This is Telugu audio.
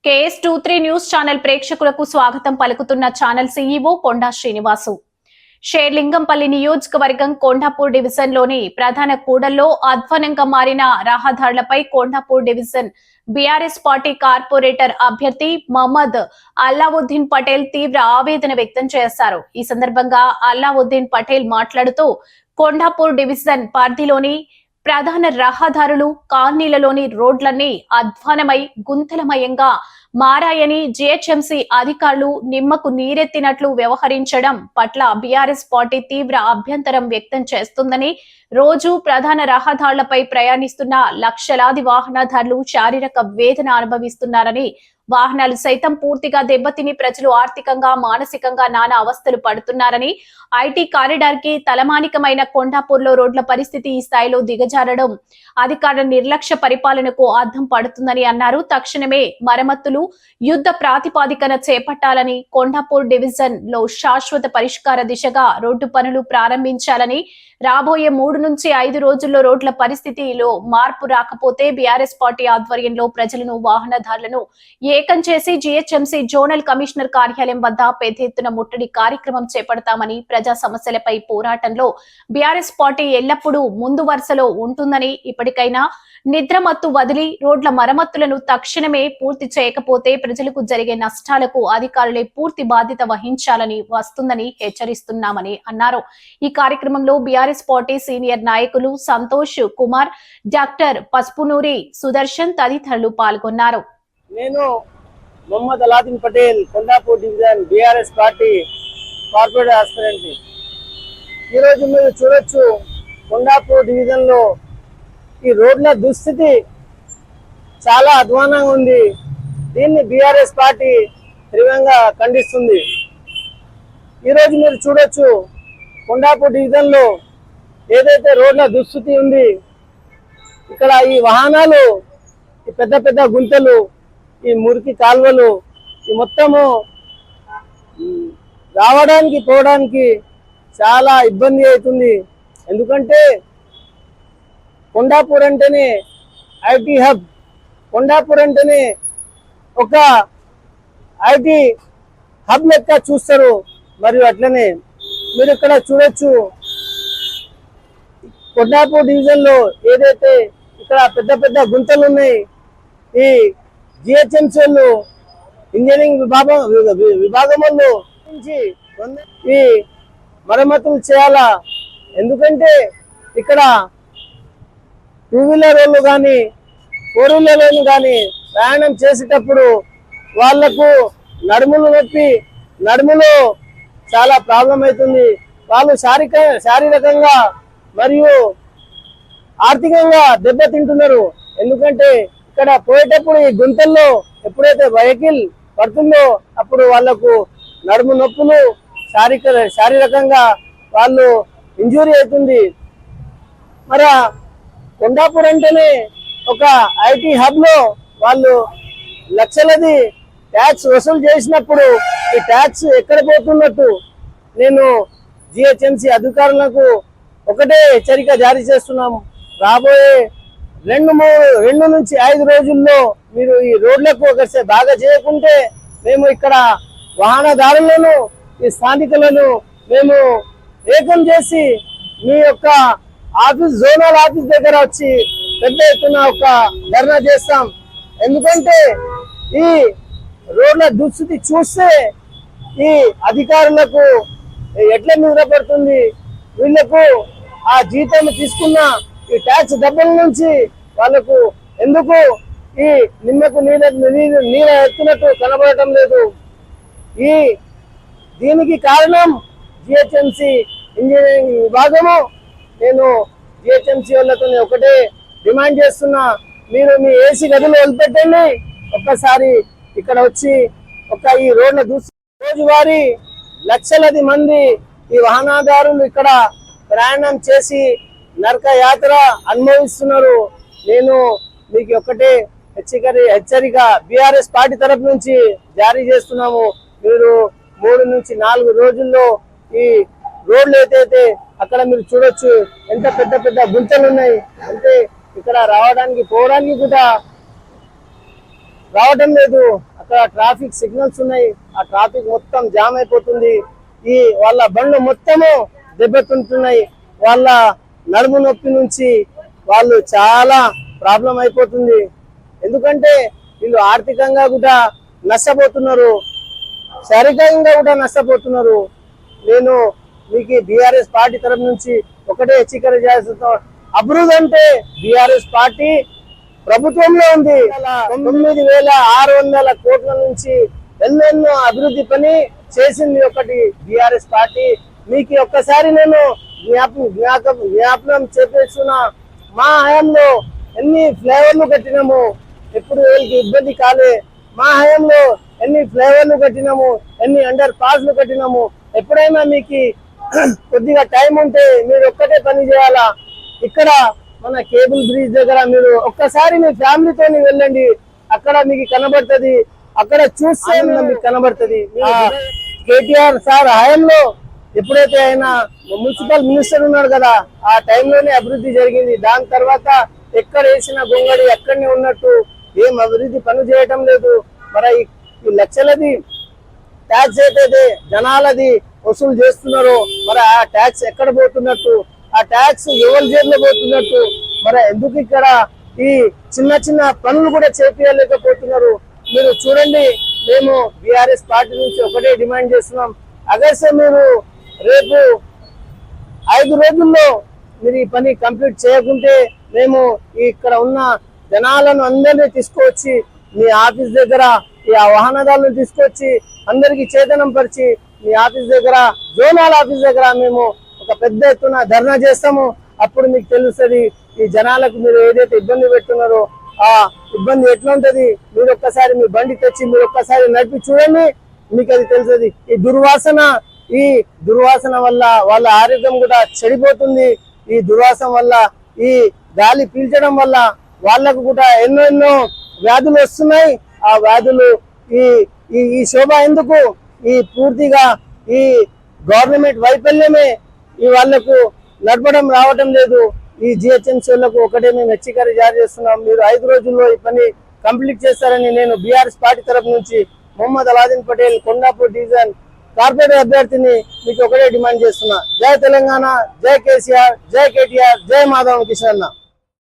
KS23 న్యూస్ ఛానల్ ప్రేక్షకులకు స్వాగతం పలుకుతున్న ఛానల్ సీఈఓ కొండా శ్రీనివాసు. షేర్లింగంపల్లి నియోజకవర్గం కొండాపూర్ డివిజన్ లోని ప్రధాన కూడల్లో అధ్వానంగా మారిన రహదారులపై Kondapur division BRS party corporator అభ్యర్థి మహమ్మద్ అల్లావుద్దీన్ పటేల్ తీవ్ర ఆవేదన వ్యక్తం చేశారు. ఈ సందర్భంగా అల్లావుద్దీన్ పటేల్ మాట్లాడుతూ కొండాపూర్ డివిజన్ పరిధిలోని ప్రధాన రహదారులు కాలనీలలోని రోడ్లన్నీ అధ్వానమై గుంతలమయంగా మారాయని, జీహెచ్ఎంసీ అధికారులు నిమ్మకు నీరెత్తినట్లు వ్యవహరించడం పట్ల బీఆర్ఎస్ పార్టీ తీవ్ర అభ్యంతరం వ్యక్తం చేస్తుందని, రోజు ప్రధాన రహదారులపై ప్రయాణిస్తున్న లక్షలాది వాహనదారులు శారీరక వేదన అనుభవిస్తున్నారని, వాహనాలు సైతం పూర్తిగా దెబ్బతిని ప్రజలు ఆర్థికంగా మానసికంగా నానా అవస్థలు పడుతున్నారని, ఐటీ కారిడార్ కి తలమానికమైన కొండాపూర్ లో రోడ్ల పరిస్థితి ఈ స్థాయిలో దిగజారడం అధికారుల నిర్లక్ష్య పరిపాలనకు అద్దం పడుతుందని అన్నారు. తక్షణమే మరమ్మతులు యుద్ధ ప్రాతిపాదికన చేపట్టాలని, కొండాపూర్ డివిజన్ లో శాశ్వత పరిష్కార దిశగా రోడ్డు పనులు ప్రారంభించాలని, రాబోయే 3 నుంచి 5 రోజుల్లో రోడ్ల పరిస్థితిలో మార్పు రాకపోతే బీఆర్ఎస్ పార్టీ ఆధ్వర్యంలో ప్రజలను, వాహనదారులను ఏకం చేసి జీహెచ్ఎంసీ జోనల్ కమిషనర్ కార్యాలయం వద్ద పెద్ద ఎత్తున ముట్టడి కార్యక్రమం చేపడతామని, ప్రజా సమస్యలపై పోరాటంలో బీఆర్ఎస్ పార్టీ ఎల్లప్పుడూ ముందు వరుసలో ఉంటుందని, ఇప్పటికైనా నిద్రమత్తు వదిలి రోడ్ల మరమ్మతులను తక్షణమే పూర్తి చేయకపోతే ప్రజలకు జరిగే నష్టాలకు అధికారులే పూర్తి బాధ్యత వహించాలని వస్తుందని హెచ్చరిస్తున్నామని అన్నారు. ఈ కార్యక్రమంలో బీఆర్ఎస్ పార్టీ సీనియర్ నాయకులు సంతోష్ కుమార్, డాక్టర్ పసుపునూరి సుదర్శన్ తదితరులు పాల్గొన్నారు. నేను Mohammed Allauddin Patel, Kondapur division BRS party corporator aspirant. ఈరోజు మీరు చూడొచ్చు, కొండాపూర్ డివిజన్ లో ఈ రోడ్ల దుస్థితి చాలా అధ్వానంగా ఉంది. దీన్ని బీఆర్ఎస్ పార్టీ తీవ్రంగా ఖండిస్తుంది. ఈరోజు మీరు చూడొచ్చు, కొండాపూర్ డివిజన్ లో ఏదైతే రోడ్ల దుస్థితి ఉంది, ఇక్కడ ఈ వాహనాలు, ఈ పెద్ద పెద్ద గుంతలు, ఈ మురికి కాలువలు, ఈ మొత్తము రావడానికి పోవడానికి చాలా ఇబ్బంది అవుతుంది. ఎందుకంటే కొండాపూర్ అంటేనే ఐటీ హబ్, కొండాపూర్ అంటేనే ఒక ఐటీ హబ్ లెక్క చూస్తారు. మరియు అట్లనే మీరు ఇక్కడ చూడొచ్చు, కొండాపూర్ డివిజన్ లో ఏదైతే ఇక్కడ పెద్ద పెద్ద గుంతలు ఉన్నాయి, ఈ జిహెచ్ఎంసీ వాళ్ళు, ఇంజనీరింగ్ విభాగం వాళ్ళు ఈ మరమ్మతులు చేయాలా. ఎందుకంటే ఇక్కడ 2 వీలర్ వాళ్ళు కానీ 4 వీలర్ వాళ్ళు కానీ ప్రయాణం చేసేటప్పుడు వాళ్లకు నడుములు నొప్పి, నడుములో చాలా ప్రాబ్లం అవుతుంది. వాళ్ళు శారీరకంగా మరియు ఆర్థికంగా దెబ్బతింటున్నారు. ఎందుకంటే ఇక్కడ పోయేటప్పుడు ఈ గుంతల్లో ఎప్పుడైతే వెహికల్ పడుతుందో అప్పుడు వాళ్లకు నడుము నొప్పులు, శారీరకంగా వాళ్ళు ఇంజూరీ అవుతుంది. మరి కొండాపూర్ అంటేనే ఒక ఐటీ హబ్ లో వాళ్ళు లక్షలది ట్యాక్స్ వసూలు చేసినప్పుడు ఈ ట్యాక్స్ ఎక్కడ పోతున్నట్టు నేను జిహెచ్ఎంసీ అధికారులకు ఒకటే హెచ్చరిక జారీ చేస్తున్నాము. రాబోయే 2 నుంచి 5 రోజుల్లో మీరు ఈ రోడ్లకు ఒకసారి బాగా చేయకుంటే మేము ఇక్కడ వాహనదారులను, ఈ స్థానికులను మేము ఏకం చేసి మీ యొక్క ఆఫీస్, జోనల్ ఆఫీస్ దగ్గర వచ్చి పెద్ద ఎత్తున ఒక ధర్నా చేస్తాం. ఎందుకంటే ఈ రోడ్ల దుస్థితి చూస్తే ఈ అధికారులకు ఎట్లా నిద్రపడుతుంది. వీళ్లకు ఆ జీతం తీసుకున్న ఈ ట్యాక్స్ డబ్బుల నుంచి వాళ్ళకు ఎందుకు ఈ నిమ్మకు నీర ఎత్తినట్టు కనబడటం లేదు. దీనికి కారణం జిహెచ్ఎంసీ ఇంజనీరింగ్ విభాగము. నేను జిహెచ్ఎంసీ వాళ్ళతో ఒకటే డిమాండ్ చేస్తున్నా, మీరు మీ ఏసీ గదులు వదిలిపెట్టండి, ఒక్కసారి ఇక్కడ వచ్చి ఈ రోడ్ల రోజువారీ లక్షలది మంది ఈ వాహనదారులు ఇక్కడ ప్రయాణం చేసి నరక యాత్ర అనుభవిస్తున్నారు. నేను మీకు ఒకటే హెచ్చరిక బీఆర్ఎస్ పార్టీ తరఫు నుంచి జారీ చేస్తున్నాము. మీరు 3 నుంచి 4 రోజుల్లో ఈ రోడ్లు ఏదైతే అక్కడ మీరు చూడొచ్చు, ఎంత పెద్ద పెద్ద గుంతలు ఉన్నాయి. అంటే ఇక్కడ రావడానికి పోవడానికి కూడా రావటం లేదు. అక్కడ ట్రాఫిక్ సిగ్నల్స్ ఉన్నాయి, ఆ ట్రాఫిక్ మొత్తం జామ్ అయిపోతుంది. వాళ్ళ బండ్లు మొత్తము దెబ్బతింటున్నాయి. వాళ్ళ నడుము నొప్పి నుంచి వాళ్ళు చాలా ప్రాబ్లం అయిపోతుంది. ఎందుకంటే వీళ్ళు ఆర్థికంగా కూడా నష్టపోతున్నారు, శారీరకంగా కూడా నష్టపోతున్నారు. నేను మీకు బీఆర్ఎస్ పార్టీ తరఫు నుంచి ఒకటే హెచ్చరిక చేస్తున్నాను. అభివృద్ధి అంటే బీఆర్ఎస్ పార్టీ ప్రభుత్వంలో ఉంది. 9,600 కోట్ల నుంచి ఎన్నెన్నో అభివృద్ధి పని చేసింది ఒకటి బీఆర్ఎస్ పార్టీ. మీకు ఒక్కసారి నేను జ్ఞాపనం చేస్తున్నా. మా హయాంలో ఎన్ని ఫ్లేవర్లు కట్టినాము, ఎప్పుడు వీళ్ళకి ఇబ్బంది కాలే. మా హయాంలో ఎన్ని ఫ్లేవర్లు కట్టినాము, ఎన్ని అండర్ పాస్లు కట్టినాము. ఎప్పుడైనా మీకు కొద్దిగా టైం ఉంటే మీరు ఒక్కటే పని చేయాలా. ఇక్కడ మన కేబుల్ బ్రిడ్జ్ దగ్గర మీరు ఒక్కసారి మీ ఫ్యామిలీతో వెళ్ళండి, అక్కడ మీకు కనబడుతుంది. అక్కడ చూస్తే మీకు కనబడుతుంది. కేటీఆర్ సార్ హయాంలో ఎప్పుడైతే ఆయన మున్సిపల్ మినిస్టర్ ఉన్నాడు కదా, ఆ టైంలోనే అభివృద్ధి జరిగింది. దాని తర్వాత ఎక్కడ వేసిన గొంగడి ఎక్కడనే ఉన్నట్టు, ఏం అభివృద్ధి పని చేయటం లేదు. మరి ఈ లక్షలది ట్యాక్స్ అయితే జనాలది వసూలు చేస్తున్నారు, మరి ఆ ట్యాక్స్ ఎక్కడ పోతున్నట్టు, ఆ ట్యాక్స్ ఎవరి జేబులో పోతున్నట్టు, మరి ఎందుకు ఇక్కడ ఈ చిన్న చిన్న పనులు కూడా చేపించలేకపోతున్నారు. మీరు చూడండి, మేము బీఆర్ఎస్ పార్టీ నుంచి ఒకటే డిమాండ్ చేస్తున్నాం. అగర్సే మీరు రేపు 5 రోజుల్లో మీరు ఈ పని కంప్లీట్ చేయకుంటే మేము ఇక్కడ ఉన్న జనాలను అందరినీ తీసుకొచ్చి మీ ఆఫీస్ దగ్గర ఈ వాహనదారులను తీసుకొచ్చి అందరికి చేతనం పరిచి మీ ఆఫీస్ దగ్గర, జోనల్ ఆఫీస్ దగ్గర మేము ఒక పెద్ద ఎత్తున ధర్నా చేస్తాము. అప్పుడు మీకు తెలుస్తుంది ఈ జనాలకు మీరు ఏదైతే ఇబ్బంది పెడుతున్నారో ఆ ఇబ్బంది ఎట్లా ఉంటది. మీరు ఒక్కసారి మీ బండి తెచ్చి మీరు ఒక్కసారి నడిపి చూడండి, మీకు అది తెలుస్తుంది. ఈ దుర్వాసన వల్ల వాళ్ళ ఆరోగ్యం కూడా చెడిపోతుంది. ఈ దుర్వాసన వల్ల, ఈ గాలి పీల్చడం వల్ల వాళ్ళకు కూడా ఎన్నో వ్యాధులు వస్తున్నాయి. ఆ వ్యాధులు ఈ శోభ ఎందుకు, ఈ పూర్తిగా ఈ గవర్నమెంట్ వైఫల్యమే ఈ వాళ్లకు నడపడం రావటం లేదు. ఈ జిహెచ్ఎంసీ వాళ్ళకు ఒకటే మేము హెచ్చరిక జారీ చేస్తున్నాం. మీరు 5 రోజుల్లో ఈ పని కంప్లీట్ చేస్తారని నేను బీఆర్ఎస్ పార్టీ తరఫు నుంచి మొహమ్మద్ అలాదీన్ పటేల్, కొండాపూర్ డివిజన్ కార్పొరేటర్ అభ్యర్థిని మీకు ఒకటే డిమాండ్ చేస్తున్నా. జై తెలంగాణ, జై కేసీఆర్, జై కేటీఆర్, జై మాధవ కిషన్ అన్న.